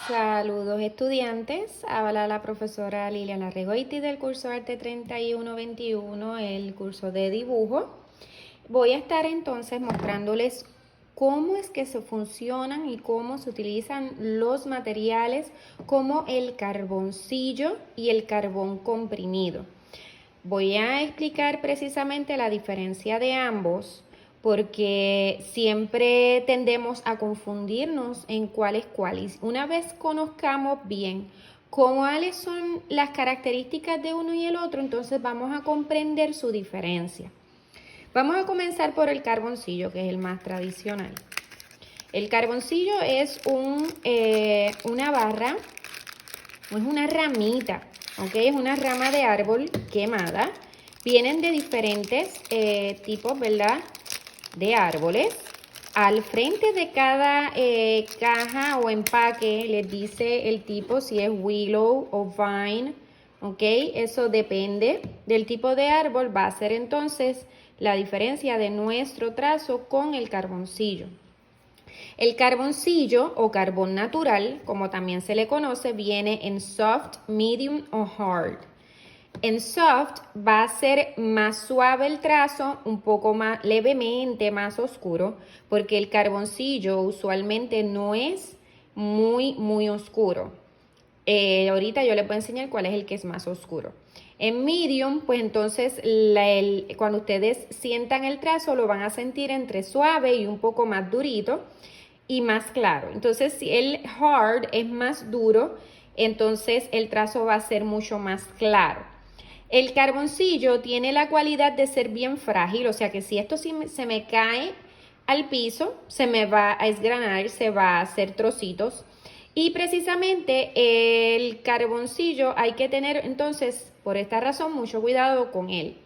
Saludos estudiantes, habla la profesora Liliana Regoiti del curso Arte 3121, el curso de dibujo. Voy a estar entonces mostrándoles cómo es que se funcionan y cómo se utilizan los materiales como el carboncillo y el carbón comprimido. Voy a explicar precisamente la diferencia de ambos porque siempre tendemos a confundirnos en cuál es cuál. Y una vez conozcamos bien cuáles son las características de uno y el otro, entonces vamos a comprender su diferencia. Vamos a comenzar por el carboncillo, que es el más tradicional. El carboncillo es una barra, es una ramita, ¿ok? Es una rama de árbol quemada. Vienen de diferentes tipos, ¿verdad?, de árboles. Al frente de cada caja o empaque les dice el tipo, si es willow o vine, ¿ok? Eso depende del tipo de árbol, va a ser entonces la diferencia de nuestro trazo con el carboncillo. El carboncillo o carbón natural, como también se le conoce, viene en soft, medium o hard. En soft va a ser más suave el trazo, un poco más levemente más oscuro, porque el carboncillo usualmente no es muy oscuro. Ahorita yo les voy a enseñar cuál es el que es más oscuro. En medium, pues entonces cuando ustedes sientan el trazo lo van a sentir entre suave y un poco más durito y más claro. Entonces si el hard es más duro, entonces el trazo va a ser mucho más claro. El carboncillo tiene la cualidad de ser bien frágil, o sea que si esto se me cae al piso, se me va a esgranar, se va a hacer trocitos. Y precisamente el carboncillo hay que tener entonces, por esta razón, mucho cuidado con él.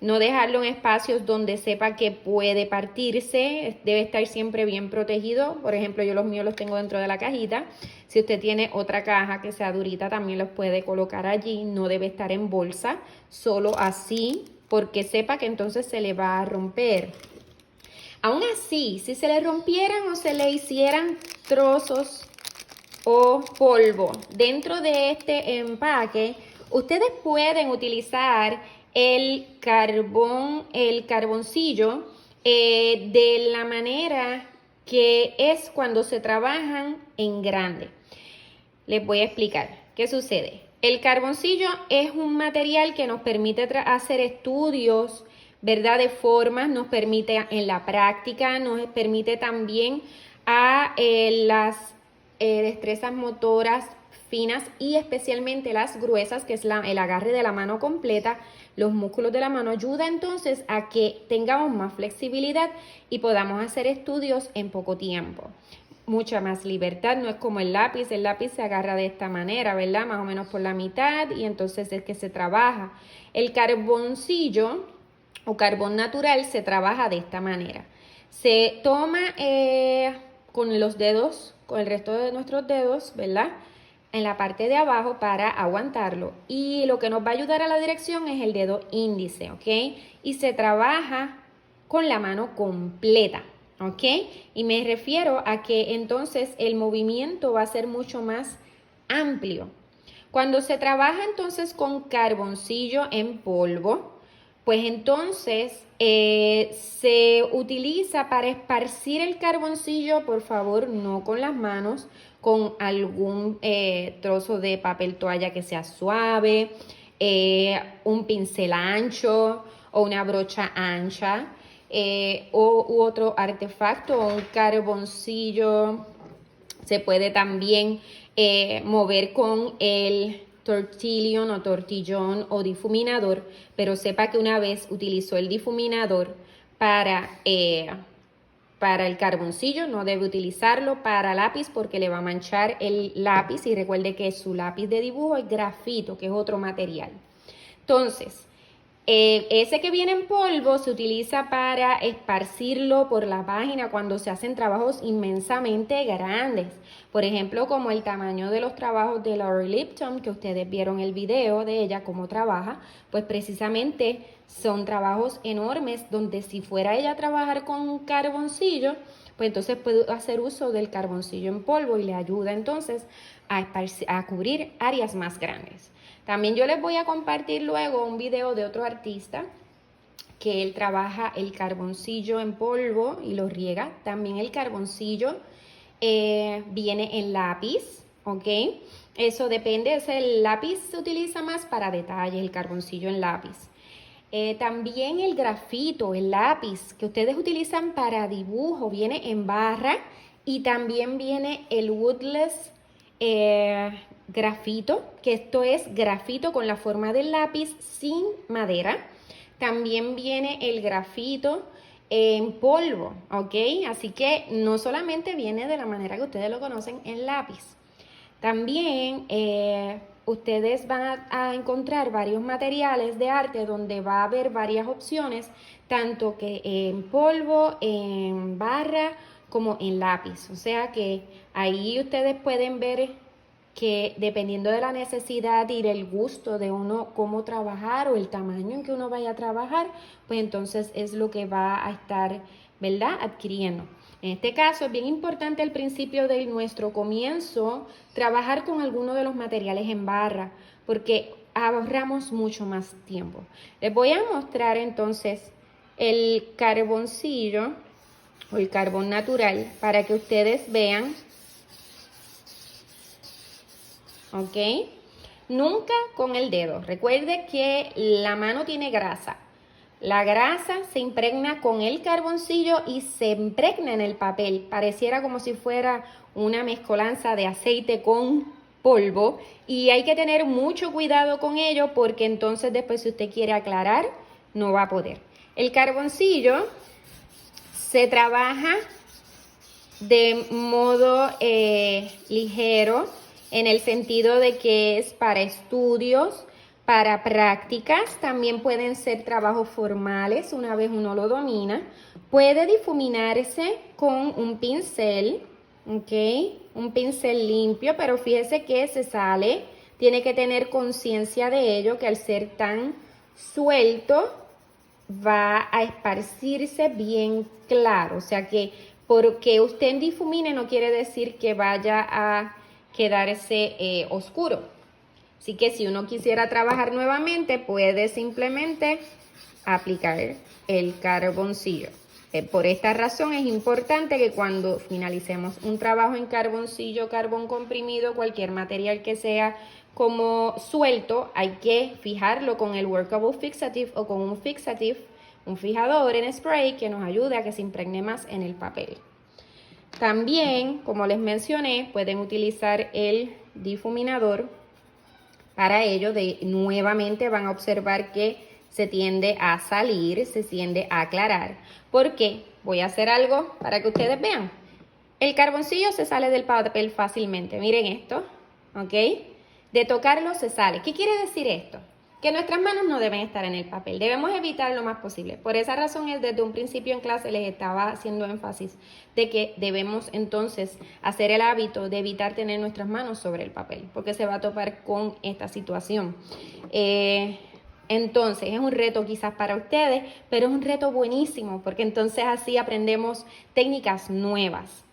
No dejarlo en espacios donde sepa que puede partirse, debe estar siempre bien protegido. Por ejemplo, yo los míos los tengo dentro de la cajita. Si usted tiene otra caja que sea durita, también los puede colocar allí. No debe estar en bolsa, solo así, porque sepa que entonces se le va a romper. Aún así, si se le rompieran o se le hicieran trozos o polvo dentro de este empaque, ustedes pueden utilizar el carboncillo de la manera que es cuando se trabajan en grande. Les voy a explicar qué sucede. El carboncillo es un material que nos permite hacer estudios, ¿verdad?, de formas, nos permite en la práctica, nos permite también a las destrezas motoras finas y especialmente las gruesas, que es el agarre de la mano completa, los músculos de la mano, ayuda entonces a que tengamos más flexibilidad y podamos hacer estudios en poco tiempo. Mucha más libertad, no es como el lápiz se agarra de esta manera, ¿verdad?, más o menos por la mitad y entonces es que se trabaja. El carboncillo o carbón natural se trabaja de esta manera. Se toma con los dedos, con el resto de nuestros dedos, ¿verdad?, en la parte de abajo para aguantarlo. Y lo que nos va a ayudar a la dirección es el dedo índice, ¿ok? Y se trabaja con la mano completa, ¿ok? Y me refiero a que entonces el movimiento va a ser mucho más amplio. Cuando se trabaja entonces con carboncillo en polvo, pues entonces se utiliza para esparcir el carboncillo, por favor, no con las manos, con algún trozo de papel toalla que sea suave, un pincel ancho o una brocha ancha u otro artefacto o un carboncillo. Se puede también mover con el tortillón o tortillón o difuminador, pero sepa que una vez utilizó el difuminador para el carboncillo, no debe utilizarlo para lápiz porque le va a manchar el lápiz, y recuerde que su lápiz de dibujo es grafito, que es otro material. Entonces, Ese que viene en polvo se utiliza para esparcirlo por la página cuando se hacen trabajos inmensamente grandes. Por ejemplo, como el tamaño de los trabajos de Lori Lipton, que ustedes vieron el video de ella, cómo trabaja, pues precisamente son trabajos enormes donde si fuera ella a trabajar con un carboncillo, pues entonces puede hacer uso del carboncillo en polvo y le ayuda entonces a cubrir áreas más grandes. También yo les voy a compartir luego un video de otro artista que él trabaja el carboncillo en polvo y lo riega. También el carboncillo viene en lápiz, ¿ok? Eso depende, el lápiz se utiliza más para detalles, el carboncillo en lápiz. También el grafito, el lápiz que ustedes utilizan para dibujo, viene en barra y también viene el woodless grafito, que esto es grafito con la forma del lápiz sin madera. También viene el grafito en polvo, ¿ok? Así que no solamente viene de la manera que ustedes lo conocen en lápiz. También ustedes van a encontrar varios materiales de arte donde va a haber varias opciones, tanto que en polvo, en barra, como en lápiz. O sea que ahí ustedes pueden ver que dependiendo de la necesidad y del gusto de uno cómo trabajar o el tamaño en que uno vaya a trabajar, pues entonces es lo que va a estar, ¿verdad?, adquiriendo. En este caso es bien importante al principio de nuestro comienzo trabajar con alguno de los materiales en barra porque ahorramos mucho más tiempo. Les voy a mostrar entonces el carboncillo o el carbón natural para que ustedes vean, ¿ok? Nunca con el dedo. Recuerde que la mano tiene grasa. La grasa se impregna con el carboncillo y se impregna en el papel. Pareciera como si fuera una mezcolanza de aceite con polvo y hay que tener mucho cuidado con ello porque entonces después si usted quiere aclarar no va a poder. El carboncillo se trabaja de modo ligero en el sentido de que es para estudios, para prácticas, también pueden ser trabajos formales una vez uno lo domina. Puede difuminarse con un pincel, ¿ok? Un pincel limpio, pero fíjese que se sale, tiene que tener conciencia de ello, que al ser tan suelto va a esparcirse bien claro, o sea que porque usted difumine no quiere decir que vaya a quedarse oscuro. Así que si uno quisiera trabajar nuevamente, puede simplemente aplicar el carboncillo. Por esta razón es importante que cuando finalicemos un trabajo en carboncillo, carbón comprimido, cualquier material que sea como suelto, hay que fijarlo con el Workable Fixative o con un fixative, un fijador en spray que nos ayude a que se impregne más en el papel. También, como les mencioné, pueden utilizar el difuminador. Para ello, nuevamente van a observar que se tiende a salir, se tiende a aclarar. ¿Por qué? Voy a hacer algo para que ustedes vean. El carboncillo se sale del papel fácilmente. Miren esto, ¿ok? De tocarlo se sale. ¿Qué quiere decir esto? Que nuestras manos no deben estar en el papel. Debemos evitar lo más posible. Por esa razón, desde un principio en clase les estaba haciendo énfasis de que debemos entonces hacer el hábito de evitar tener nuestras manos sobre el papel, porque se va a topar con esta situación. Entonces, es un reto quizás para ustedes, pero es un reto buenísimo, porque entonces así aprendemos técnicas nuevas.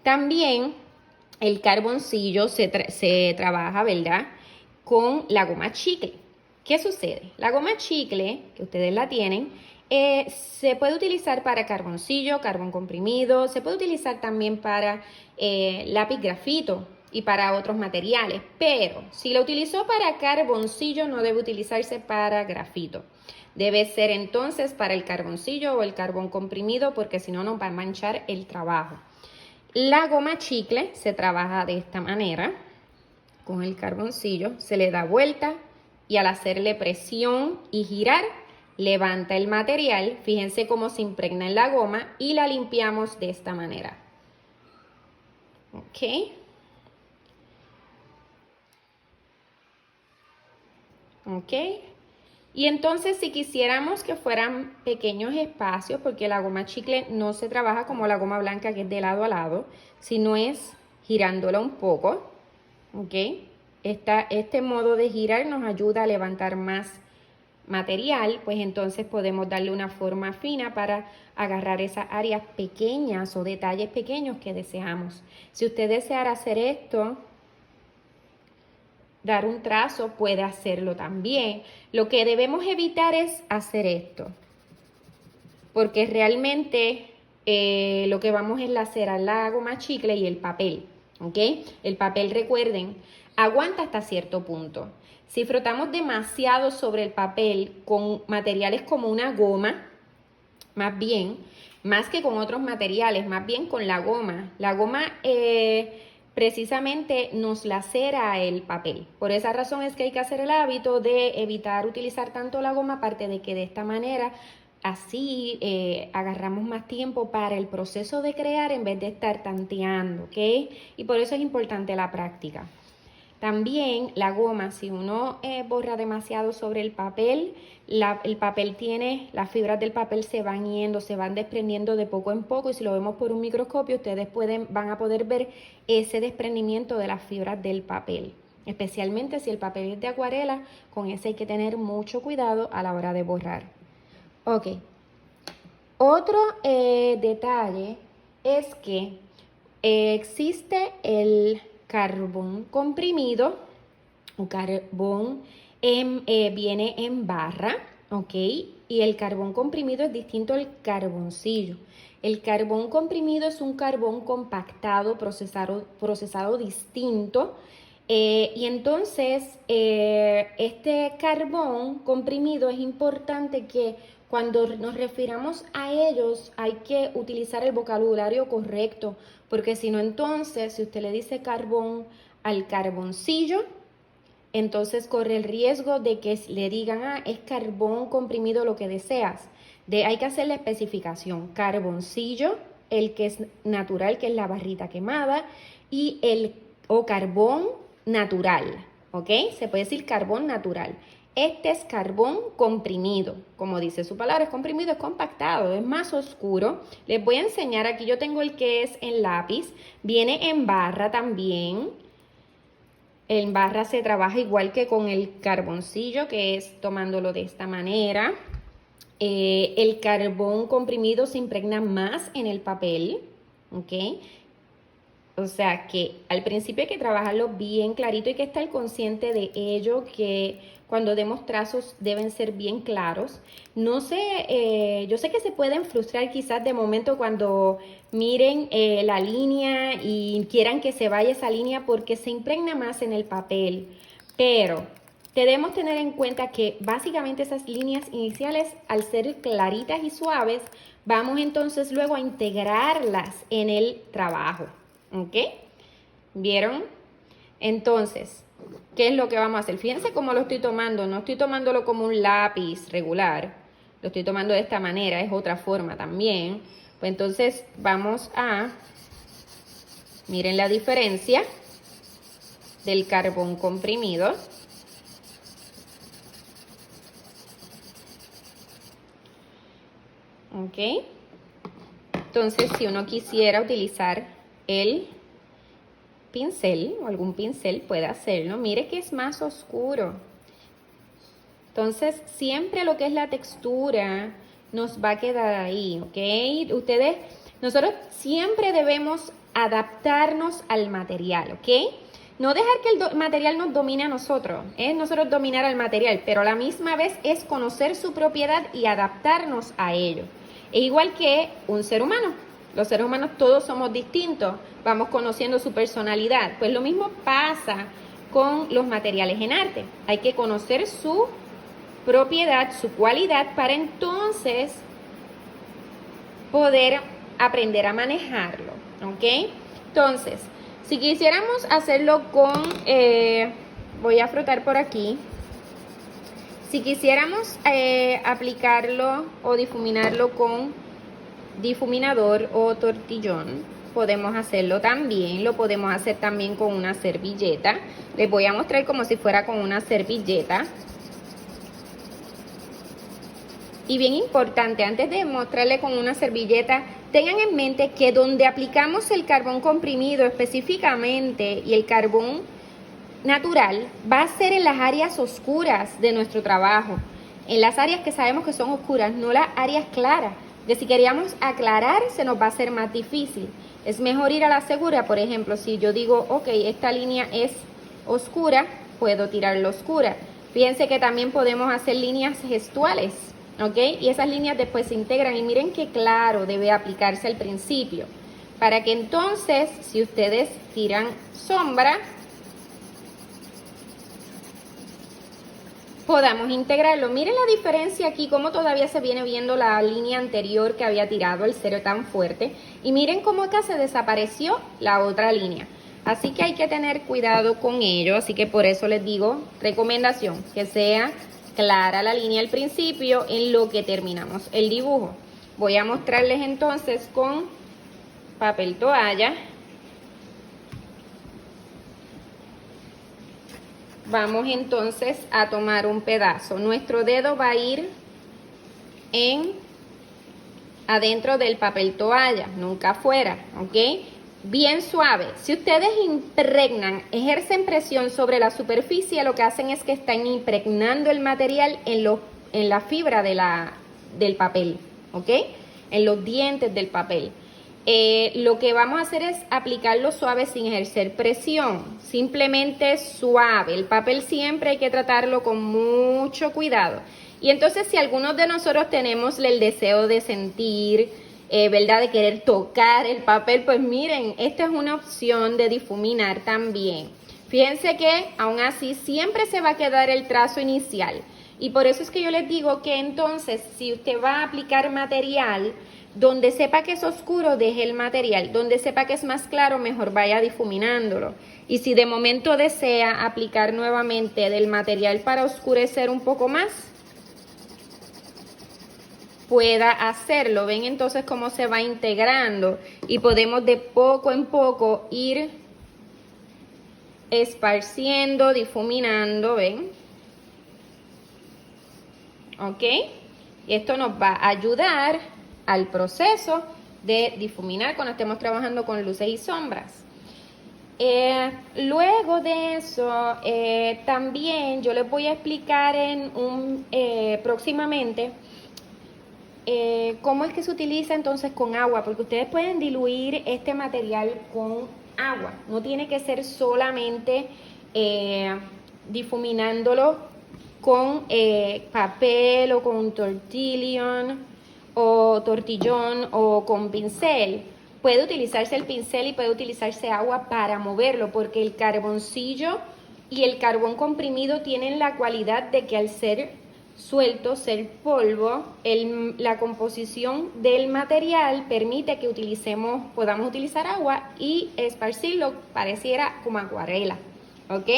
También el carboncillo se trabaja, ¿verdad?, con la goma chicle. ¿Qué sucede? La goma chicle, que ustedes la tienen, se puede utilizar para carboncillo, carbón comprimido, se puede utilizar también para lápiz grafito y para otros materiales, pero si lo utilizó para carboncillo no debe utilizarse para grafito. Debe ser entonces para el carboncillo o el carbón comprimido porque si no nos va a manchar el trabajo. La goma chicle se trabaja de esta manera, con el carboncillo, se le da vuelta y al hacerle presión y girar, levanta el material, fíjense cómo se impregna en la goma y la limpiamos de esta manera. ¿Ok? ¿Ok? Y entonces si quisiéramos que fueran pequeños espacios, porque la goma chicle no se trabaja como la goma blanca que es de lado a lado, sino es girándola un poco, ¿ok? Este modo de girar nos ayuda a levantar más material, pues entonces podemos darle una forma fina para agarrar esas áreas pequeñas o detalles pequeños que deseamos. Si usted deseara hacer esto, dar un trazo, puede hacerlo también. Lo que debemos evitar es hacer esto, porque realmente lo que vamos es lacerar la goma chicle y el papel, ¿ok? El papel, recuerden, aguanta hasta cierto punto. Si frotamos demasiado sobre el papel con materiales como una goma, más que con otros materiales, más bien con la goma. La goma precisamente nos lacera el papel. Por esa razón es que hay que hacer el hábito de evitar utilizar tanto la goma, aparte de que de esta manera así agarramos más tiempo para el proceso de crear en vez de estar tanteando, ¿ok? Y por eso es importante la práctica. También la goma, si uno borra demasiado sobre el papel, el papel las fibras del papel se van yendo, se van desprendiendo de poco en poco, y si lo vemos por un microscopio, ustedes van a poder ver ese desprendimiento de las fibras del papel. Especialmente si el papel es de acuarela, con ese hay que tener mucho cuidado a la hora de borrar. Ok. Otro detalle es que existe el carbón comprimido o carbón viene en barra, ¿ok? Y el carbón comprimido es distinto al carboncillo. El carbón comprimido es un carbón compactado, procesado distinto. Y entonces, este carbón comprimido es importante que cuando nos refiramos a ellos hay que utilizar el vocabulario correcto, porque si no, entonces, si usted le dice carbón al carboncillo, entonces corre el riesgo de que le digan, es carbón comprimido lo que deseas. Hay que hacer la especificación, carboncillo, el que es natural, que es la barrita quemada, o carbón natural, ¿ok? Se puede decir carbón natural. Este es carbón comprimido, como dice su palabra, es comprimido, es compactado, es más oscuro. Les voy a enseñar, aquí yo tengo el que es en lápiz, viene en barra también. En barra se trabaja igual que con el carboncillo, que es tomándolo de esta manera. El carbón comprimido se impregna más en el papel, ¿ok? O sea que al principio hay que trabajarlo bien clarito, hay que estar consciente de ello, que cuando demos trazos deben ser bien claros. No sé, yo sé que se pueden frustrar quizás de momento cuando miren la línea y quieran que se vaya esa línea porque se impregna más en el papel, pero debemos tener en cuenta que básicamente esas líneas iniciales, al ser claritas y suaves, vamos entonces luego a integrarlas en el trabajo. ¿Ok? ¿Vieron? Entonces, ¿qué es lo que vamos a hacer? Fíjense cómo lo estoy tomando. No estoy tomándolo como un lápiz regular. Lo estoy tomando de esta manera. Es otra forma también. Pues entonces vamos a... Miren la diferencia del carbón comprimido. ¿Ok? Entonces, si uno quisiera utilizar el pincel o algún pincel, puede hacerlo. Mire que es más oscuro. Entonces, siempre lo que es la textura nos va a quedar ahí, ¿ok? Nosotros siempre debemos adaptarnos al material, ¿ok? No dejar que el material nos domine a nosotros, es nosotros dominar al material, pero a la misma vez es conocer su propiedad y adaptarnos a ello. Es igual que un ser humano. Los seres humanos todos somos distintos, vamos conociendo su personalidad. Pues lo mismo pasa con los materiales en arte. Hay que conocer su propiedad, su cualidad, para entonces poder aprender a manejarlo, ¿ok? Entonces, si quisiéramos hacerlo con, voy a frotar por aquí. Si quisiéramos aplicarlo o difuminarlo con difuminador o tortillón, podemos hacerlo también. Lo podemos hacer también con una servilleta. Les voy a mostrar como si fuera con una servilleta. Y bien importante, antes de mostrarle con una servilleta, tengan en mente que donde aplicamos el carbón comprimido específicamente y el carbón natural va a ser en las áreas oscuras de nuestro trabajo, en las áreas que sabemos que son oscuras, no las áreas claras, que si queríamos aclarar se nos va a hacer más difícil. Es mejor ir a la segura. Por ejemplo, si yo digo, ok, esta línea es oscura, puedo tirarla oscura. Fíjense que también podemos hacer líneas gestuales, ¿ok? Y esas líneas después se integran y miren qué claro debe aplicarse al principio, para que entonces, si ustedes tiran sombra, podamos integrarlo. Miren la diferencia aquí, cómo todavía se viene viendo la línea anterior que había tirado el cero tan fuerte. Y miren cómo acá se desapareció la otra línea. Así que hay que tener cuidado con ello. Así que por eso les digo, recomendación, que sea clara la línea al principio en lo que terminamos el dibujo. Voy a mostrarles entonces con papel toalla. Vamos entonces a tomar un pedazo. Nuestro dedo va a ir adentro del papel toalla, nunca afuera, ¿ok? Bien suave. Si ustedes impregnan, ejercen presión sobre la superficie, lo que hacen es que están impregnando el material en la fibra del papel, ¿ok? En los dientes del papel. Lo que vamos a hacer es aplicarlo suave sin ejercer presión, simplemente suave. El papel siempre hay que tratarlo con mucho cuidado. Y entonces si algunos de nosotros tenemos el deseo de sentir, ¿verdad? De querer tocar el papel, pues miren, esta es una opción de difuminar también. Fíjense que aún así siempre se va a quedar el trazo inicial. Y por eso es que yo les digo que entonces si usted va a aplicar material, donde sepa que es oscuro, deje el material. Donde sepa que es más claro, mejor vaya difuminándolo. Y si de momento desea aplicar nuevamente del material para oscurecer un poco más, pueda hacerlo. Ven entonces cómo se va integrando y podemos de poco en poco ir esparciendo, difuminando, ¿ven? ¿Ok? Y esto nos va a ayudar al proceso de difuminar cuando estemos trabajando con luces y sombras. Luego de eso, también yo les voy a explicar próximamente cómo es que se utiliza entonces con agua, porque ustedes pueden diluir este material con agua. No tiene que ser solamente difuminándolo con papel o con un tortillón o con pincel. Puede utilizarse el pincel y puede utilizarse agua para moverlo, porque el carboncillo y el carbón comprimido tienen la cualidad de que al ser suelto, ser polvo, la composición del material permite que podamos utilizar agua y esparcirlo, pareciera como acuarela, ¿ok?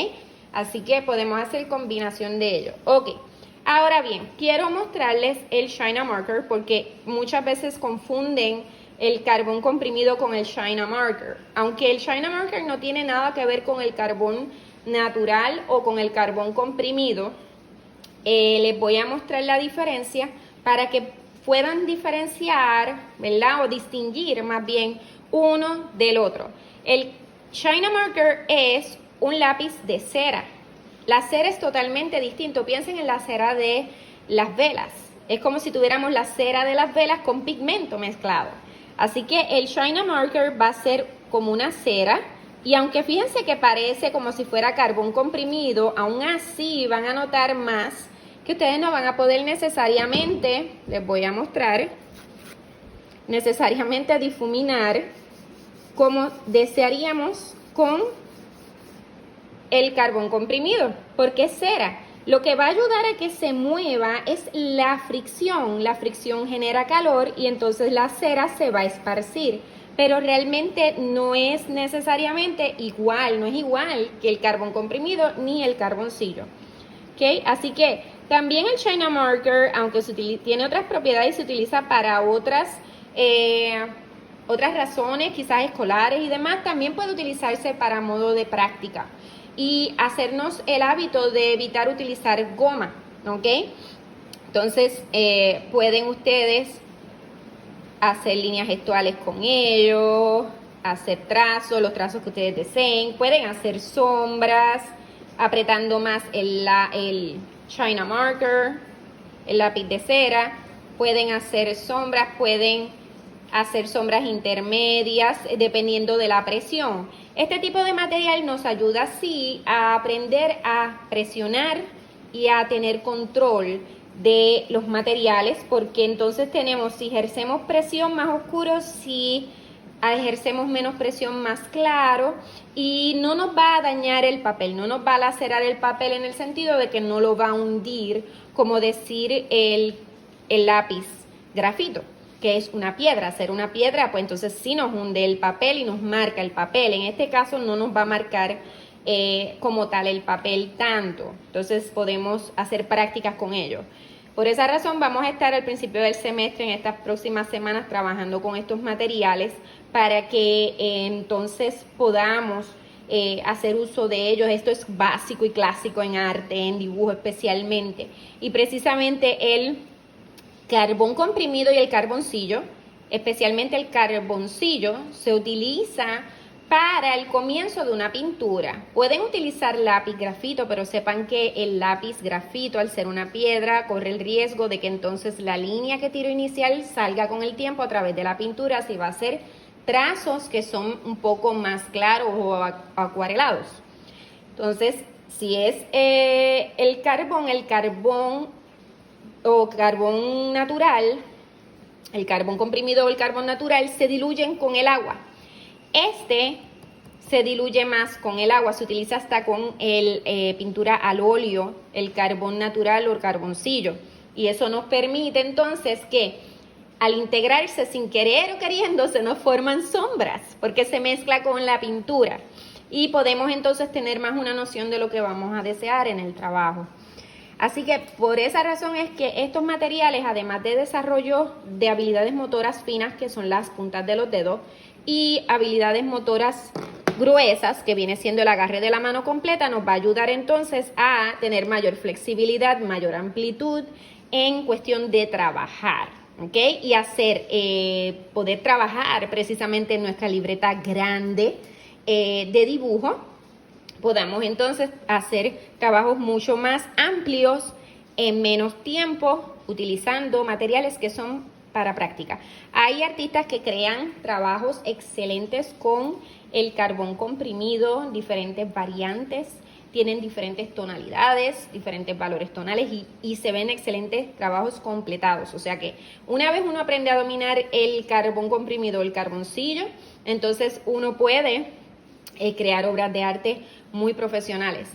Así que podemos hacer combinación de ello. Ok, ahora bien, quiero mostrarles el China Marker porque muchas veces confunden el carbón comprimido con el China Marker. Aunque el China Marker no tiene nada que ver con el carbón natural o con el carbón comprimido, les voy a mostrar la diferencia para que puedan diferenciar, ¿verdad? O distinguir más bien uno del otro. El China Marker es un lápiz de cera. La cera es totalmente distinto. Piensen en la cera de las velas. Es como si tuviéramos la cera de las velas con pigmento mezclado. Así que el China Marker va a ser como una cera. Y aunque fíjense que parece como si fuera carbón comprimido, aún así van a notar más que ustedes no van a poder necesariamente, les voy a mostrar, necesariamente difuminar como desearíamos con el carbón comprimido, porque es cera. Lo que va a ayudar a que se mueva es la fricción. La fricción genera calor y entonces la cera se va a esparcir. Pero realmente no es necesariamente igual, no es igual que el carbón comprimido ni el carboncillo. ¿Okay? Así que también el China Marker, aunque tiene otras propiedades, se utiliza para otras razones, quizás escolares y demás, también puede utilizarse para modo de práctica y hacernos el hábito de evitar utilizar goma, ¿ok? Entonces, pueden ustedes hacer líneas gestuales con ellos, hacer trazos, los trazos que ustedes deseen. Pueden hacer sombras, apretando más el China Marker, el lápiz de cera. Pueden hacer sombras, pueden hacer sombras intermedias, dependiendo de la presión. Este tipo de material nos ayuda así a aprender a presionar y a tener control de los materiales, porque entonces tenemos, si ejercemos presión, más oscuro, si ejercemos menos presión, más claro, y no nos va a dañar el papel, no nos va a lacerar el papel en el sentido de que no lo va a hundir, como decir el lápiz grafito, que es una piedra. Hacer una piedra, pues entonces sí nos hunde el papel y nos marca el papel. En este caso no nos va a marcar como tal el papel tanto. Entonces podemos hacer prácticas con ello. Por esa razón vamos a estar al principio del semestre, en estas próximas semanas, trabajando con estos materiales para que entonces podamos hacer uso de ellos. Esto es básico y clásico en arte, en dibujo especialmente. Y precisamente el carbón comprimido y el carboncillo, especialmente el carboncillo, se utiliza para el comienzo de una pintura. Pueden utilizar lápiz grafito, pero sepan que el lápiz grafito, al ser una piedra, corre el riesgo de que entonces la línea que tiro inicial salga con el tiempo a través de la pintura, si va a ser trazos que son un poco más claros o acuarelados. Entonces, si es el carbón o carbón natural, el carbón comprimido o el carbón natural se diluyen con el agua. Este se diluye más con el agua, se utiliza hasta con pintura al óleo, el carbón natural o el carboncillo. Y eso nos permite entonces que al integrarse sin querer o queriendo se nos forman sombras, porque se mezcla con la pintura. Y podemos entonces tener más una noción de lo que vamos a desear en el trabajo. Así que por esa razón es que estos materiales, además de desarrollo de habilidades motoras finas, que son las puntas de los dedos, y habilidades motoras gruesas, que viene siendo el agarre de la mano completa, nos va a ayudar entonces a tener mayor flexibilidad, mayor amplitud en cuestión de trabajar, ¿ok? Y poder trabajar precisamente en nuestra libreta grande de dibujo. Podamos entonces hacer trabajos mucho más amplios en menos tiempo, utilizando materiales que son para práctica. Hay artistas que crean trabajos excelentes con el carbón comprimido, diferentes variantes, tienen diferentes tonalidades, diferentes valores tonales y se ven excelentes trabajos completados. O sea que una vez uno aprende a dominar el carbón comprimido, el carboncillo, entonces uno puede crear obras de arte muy profesionales.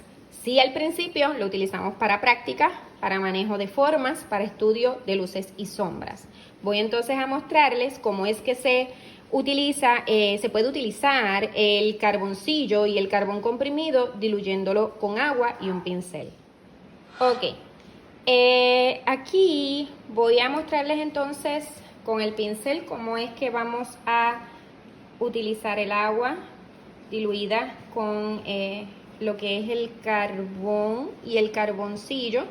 Sí, al principio lo utilizamos para práctica, para manejo de formas, para estudio de luces y sombras. Voy entonces a mostrarles cómo es que se puede utilizar el carboncillo y el carbón comprimido diluyéndolo con agua y un pincel. Ok, aquí voy a mostrarles entonces con el pincel cómo es que vamos a utilizar el agua diluida con lo que es el carbón y el carboncillo.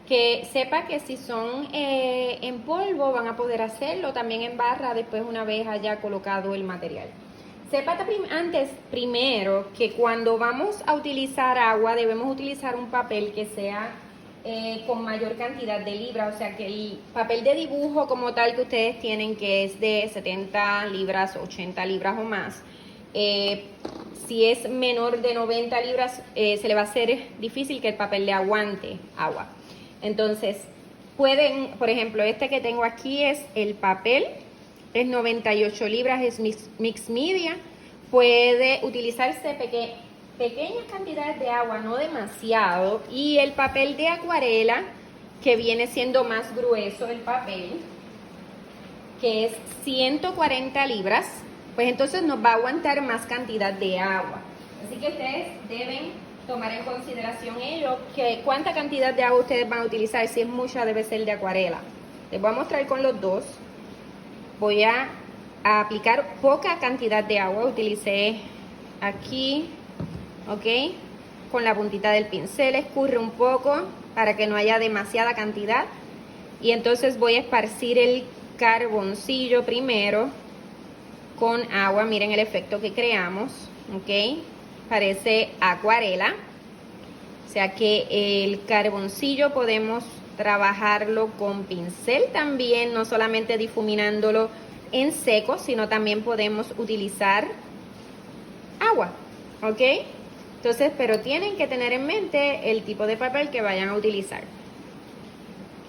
Que sepa que si son en polvo van a poder hacerlo también en barra después una vez haya colocado el material. Sepa primero que cuando vamos a utilizar agua debemos utilizar un papel que sea con mayor cantidad de libras, o sea que el papel de dibujo como tal que ustedes tienen, que es de 70 libras, 80 libras o más, si es menor de 90 libras se le va a hacer difícil que el papel le aguante agua. Entonces, pueden, por ejemplo, este que tengo aquí es el papel, es 98 libras, es mix media. Puede utilizarse pequeñas cantidades de agua, no demasiado. Y el papel de acuarela, que viene siendo más grueso el papel, que es 140 libras, pues entonces nos va a aguantar más cantidad de agua. Así que ustedes deben tomar en consideración ello, que cuánta cantidad de agua ustedes van a utilizar. Si es mucha, debe ser de acuarela. Les voy a mostrar con los dos. Voy a aplicar poca cantidad de agua. Utilicé aquí, ok, con la puntita del pincel. Escurre un poco para que no haya demasiada cantidad. Y entonces voy a esparcir el carboncillo primero con agua. Miren el efecto que creamos, ¿ok? Parece acuarela. O sea que el carboncillo podemos trabajarlo con pincel también, no solamente difuminándolo en seco, sino también podemos utilizar agua, ¿ok? Entonces, pero tienen que tener en mente el tipo de papel que vayan a utilizar.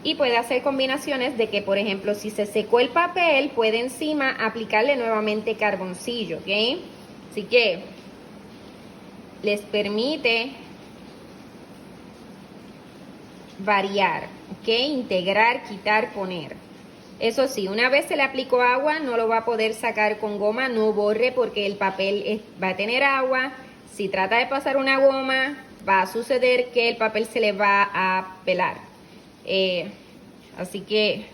Y puede hacer combinaciones de que, por ejemplo, si se secó el papel, puede encima aplicarle nuevamente carboncillo, ¿ok? Así que les permite variar, ¿ok? Integrar, quitar, poner. Eso sí, una vez se le aplicó agua, no lo va a poder sacar con goma, no borre porque el papel va a tener agua. Si trata de pasar una goma, va a suceder que el papel se le va a pelar. Así que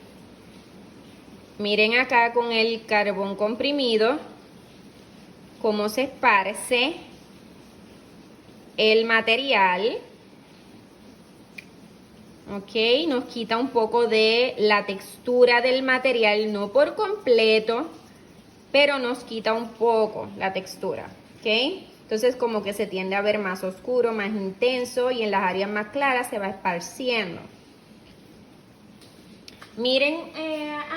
miren acá con el carbón comprimido cómo se esparce el material. Ok, nos quita un poco de la textura del material, no por completo, pero nos quita un poco la textura, ok. Entonces como que se tiende a ver más oscuro, más intenso, y en las áreas más claras se va esparciendo. Miren,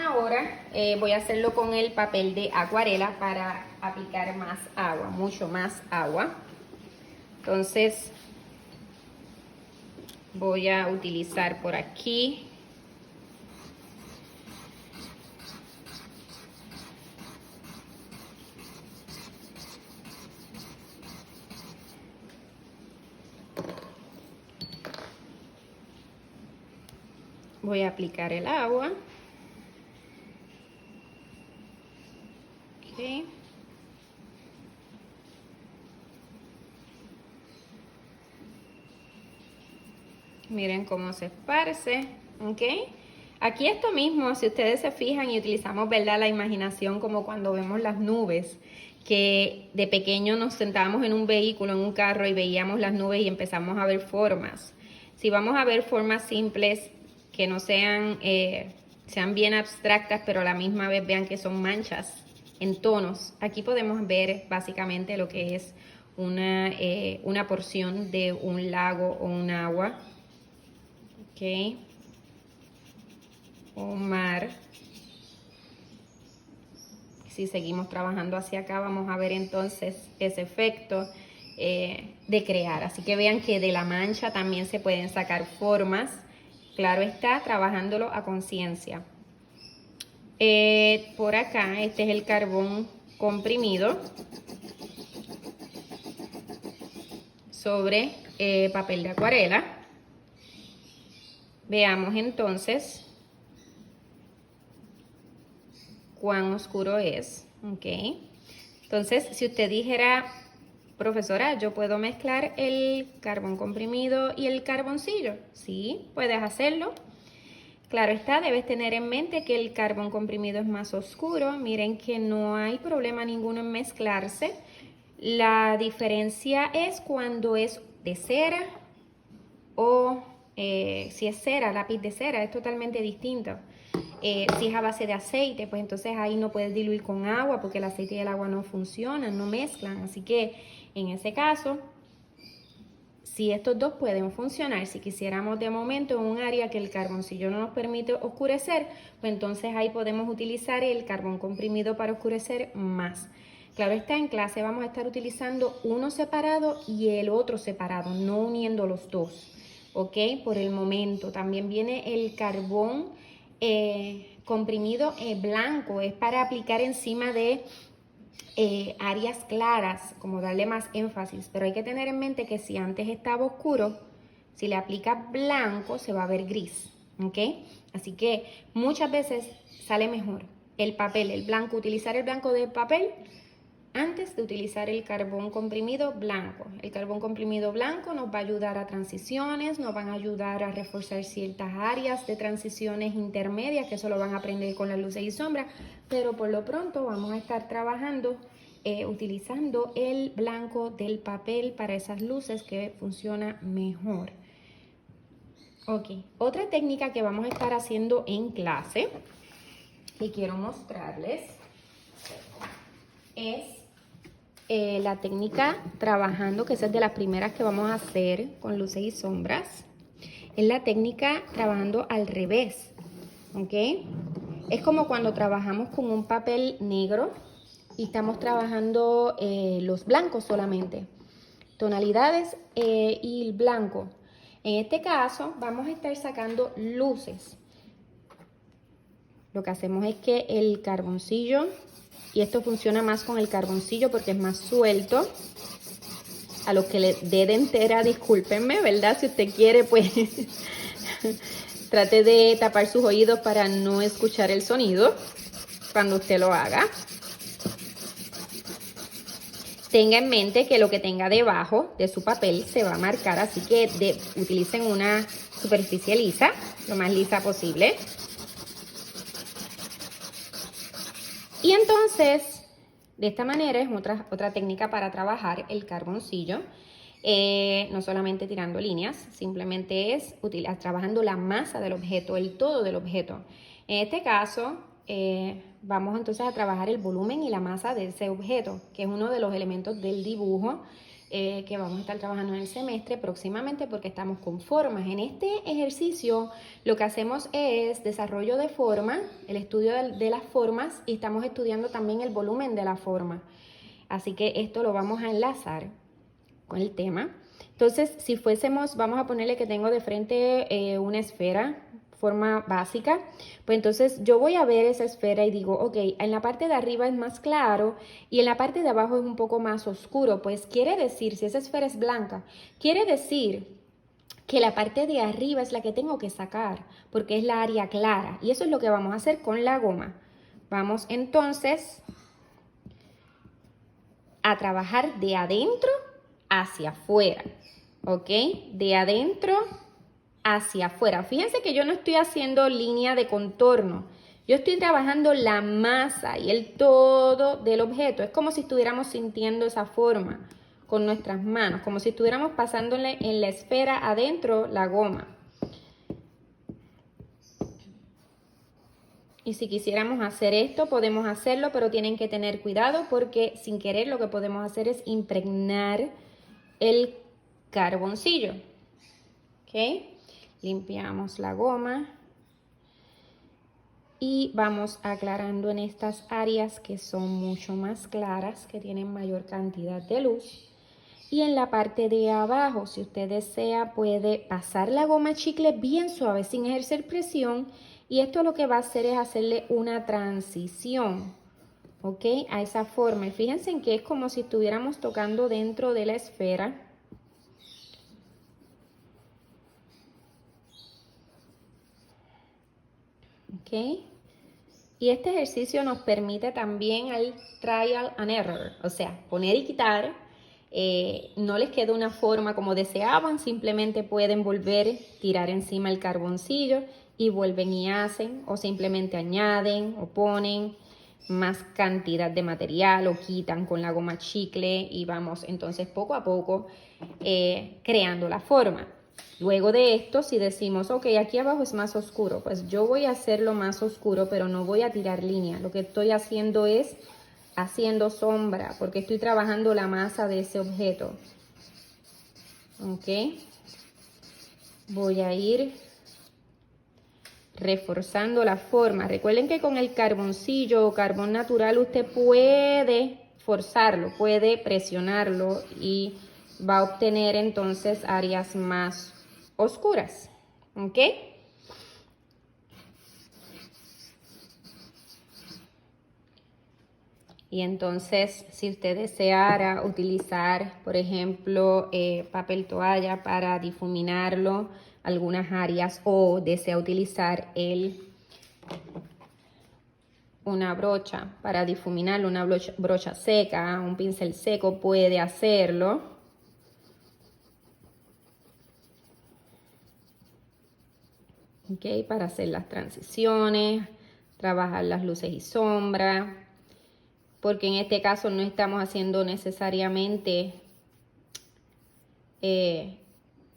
ahora voy a hacerlo con el papel de acuarela para aplicar más agua, mucho más agua. Entonces voy a utilizar por aquí voy a aplicar el agua. Okay. Miren cómo se esparce, ¿ok? Aquí esto mismo, si ustedes se fijan y utilizamos, ¿verdad?, la imaginación, como cuando vemos las nubes, que de pequeño nos sentábamos en un vehículo, en un carro, y veíamos las nubes y empezamos a ver formas. Si vamos a ver formas simples, que no sean, sean bien abstractas, pero a la misma vez vean que son manchas en tonos, aquí podemos ver básicamente lo que es una porción de un lago o un agua. Ok, un mar. Si seguimos trabajando hacia acá, vamos a ver entonces ese efecto de crear. Así que vean que de la mancha también se pueden sacar formas. Claro está, trabajándolo a conciencia. Por acá, este es el carbón comprimido sobre papel de acuarela. Veamos entonces cuán oscuro es, ¿ok? Entonces, si usted dijera, profesora, ¿yo puedo mezclar el carbón comprimido y el carboncillo? Sí, puedes hacerlo. Claro está, debes tener en mente que el carbón comprimido es más oscuro. Miren que no hay problema ninguno en mezclarse. La diferencia es cuando es de cera o si es cera, lápiz de cera, es totalmente distinto. Si es a base de aceite, pues entonces ahí no puedes diluir con agua porque el aceite y el agua no funcionan, no mezclan. Así que en ese caso, si estos dos pueden funcionar, si quisiéramos de momento en un área que el carboncillo no nos permite oscurecer, pues entonces ahí podemos utilizar el carbón comprimido para oscurecer más. Claro está, en clase vamos a estar utilizando uno separado y el otro separado, no uniendo los dos, ¿ok? Por el momento. También viene el carbón comprimido blanco, es para aplicar encima de áreas claras, como darle más énfasis, pero hay que tener en mente que si antes estaba oscuro, si le aplicas blanco se va a ver gris, ¿ok? Así que muchas veces sale mejor el papel, el blanco, utilizar el blanco del papel antes de utilizar el carbón comprimido blanco. El carbón comprimido blanco nos va a ayudar a transiciones, nos van a ayudar a reforzar ciertas áreas de transiciones intermedias, que eso lo van a aprender con las luces y sombras, pero por lo pronto vamos a estar trabajando utilizando el blanco del papel para esas luces, que funciona mejor. Ok, otra técnica que vamos a estar haciendo en clase, que quiero mostrarles, es la técnica trabajando, que esa es de las primeras que vamos a hacer con luces y sombras. Es la técnica trabajando al revés, ¿ok? Es como cuando trabajamos con un papel negro y estamos trabajando los blancos solamente, tonalidades y el blanco. En este caso vamos a estar sacando luces. Lo que hacemos es que el carboncillo, y esto funciona más con el carboncillo porque es más suelto. A los que le dé de entera, discúlpenme, ¿verdad? Si usted quiere, pues trate de tapar sus oídos para no escuchar el sonido cuando usted lo haga. Tenga en mente que lo que tenga debajo de su papel se va a marcar, así que utilicen una superficie lisa, lo más lisa posible. Y entonces, de esta manera es otra técnica para trabajar el carboncillo. No solamente tirando líneas, simplemente es trabajando la masa del objeto, el todo del objeto. En este caso, vamos entonces a trabajar el volumen y la masa de ese objeto, que es uno de los elementos del dibujo que vamos a estar trabajando en el semestre próximamente porque estamos con formas. En este ejercicio lo que hacemos es desarrollo de forma, el estudio de las formas, y estamos estudiando también el volumen de la forma. Así que esto lo vamos a enlazar con el tema. Entonces, si fuésemos, vamos a ponerle que tengo de frente una esfera, forma básica, pues entonces yo voy a ver esa esfera y digo, ok, en la parte de arriba es más claro y en la parte de abajo es un poco más oscuro. Pues quiere decir, si esa esfera es blanca, quiere decir que la parte de arriba es la que tengo que sacar, porque es la área clara. Y eso es lo que vamos a hacer con la goma. Vamos entonces a trabajar de adentro hacia afuera, ¿ok? De adentro hacia afuera. Fíjense que yo no estoy haciendo línea de contorno. Yo estoy trabajando la masa y el todo del objeto. Es como si estuviéramos sintiendo esa forma con nuestras manos, como si estuviéramos pasándole en la esfera adentro la goma. Y si quisiéramos hacer esto, podemos hacerlo, pero tienen que tener cuidado porque sin querer lo que podemos hacer es impregnar el carboncillo. ¿Ok? Limpiamos la goma y vamos aclarando en estas áreas que son mucho más claras, que tienen mayor cantidad de luz. Y en la parte de abajo, si usted desea, puede pasar la goma chicle bien suave sin ejercer presión. Y esto lo que va a hacer es hacerle una transición, ¿ok? A esa forma. Y fíjense en que es como si estuviéramos tocando dentro de la esfera. ¿Ok? Y este ejercicio nos permite también el trial and error, o sea, poner y quitar. No les queda una forma como deseaban, simplemente pueden volver, tirar encima el carboncillo y vuelven y hacen, o simplemente añaden o ponen más cantidad de material o quitan con la goma chicle y vamos entonces poco a poco creando la forma. Luego de esto, si decimos, ok, aquí abajo es más oscuro, pues yo voy a hacerlo más oscuro, pero no voy a tirar línea. Lo que estoy haciendo es haciendo sombra, porque estoy trabajando la masa de ese objeto. Ok. Voy a ir reforzando la forma. Recuerden que con el carboncillo o carbón natural usted puede forzarlo, puede presionarlo y va a obtener entonces áreas más oscuras, ¿ok? Y entonces, si usted deseara utilizar, por ejemplo, papel toalla para difuminarlo, algunas áreas, o desea utilizar una brocha para difuminarlo, una brocha seca, un pincel seco, puede hacerlo. ¿Ok? Para hacer las transiciones, trabajar las luces y sombras, porque en este caso no estamos haciendo necesariamente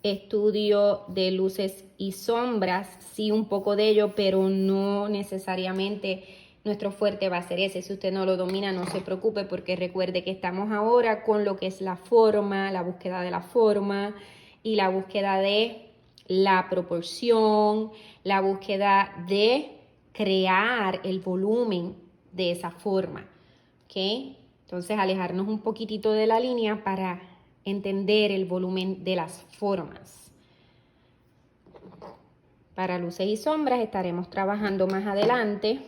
estudio de luces y sombras, sí un poco de ello, pero no necesariamente nuestro fuerte va a ser ese. Si usted no lo domina, no se preocupe, porque recuerde que estamos ahora con lo que es la forma, la búsqueda de la forma y la búsqueda de la proporción, la búsqueda de crear el volumen de esa forma, ¿ok? Entonces, alejarnos un poquitito de la línea para entender el volumen de las formas. Para luces y sombras estaremos trabajando más adelante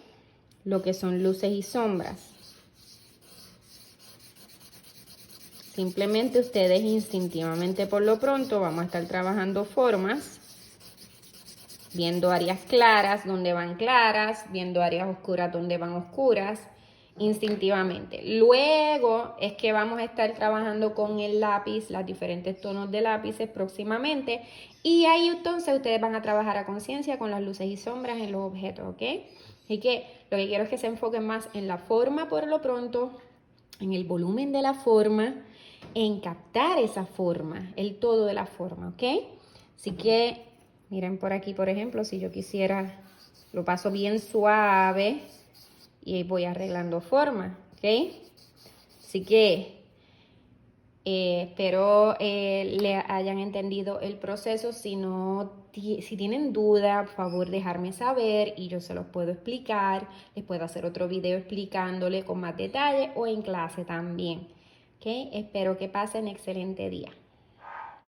lo que son luces y sombras. Simplemente ustedes instintivamente por lo pronto vamos a estar trabajando formas, viendo áreas claras donde van claras, viendo áreas oscuras donde van oscuras, instintivamente. Luego es que vamos a estar trabajando con el lápiz, los diferentes tonos de lápices próximamente, y ahí entonces ustedes van a trabajar a conciencia con las luces y sombras en los objetos, ¿ok? Así que lo que quiero es que se enfoquen más en la forma por lo pronto, en el volumen de la forma, en captar esa forma, el todo de la forma, ¿ok? Así que miren por aquí, por ejemplo, si yo quisiera, lo paso bien suave y voy arreglando forma, ¿ok? Así que espero le hayan entendido el proceso. Si tienen duda, por favor dejarme saber y yo se los puedo explicar. Les puedo hacer otro video explicándole con más detalle o en clase también, ¿ok? Espero que pasen excelente día.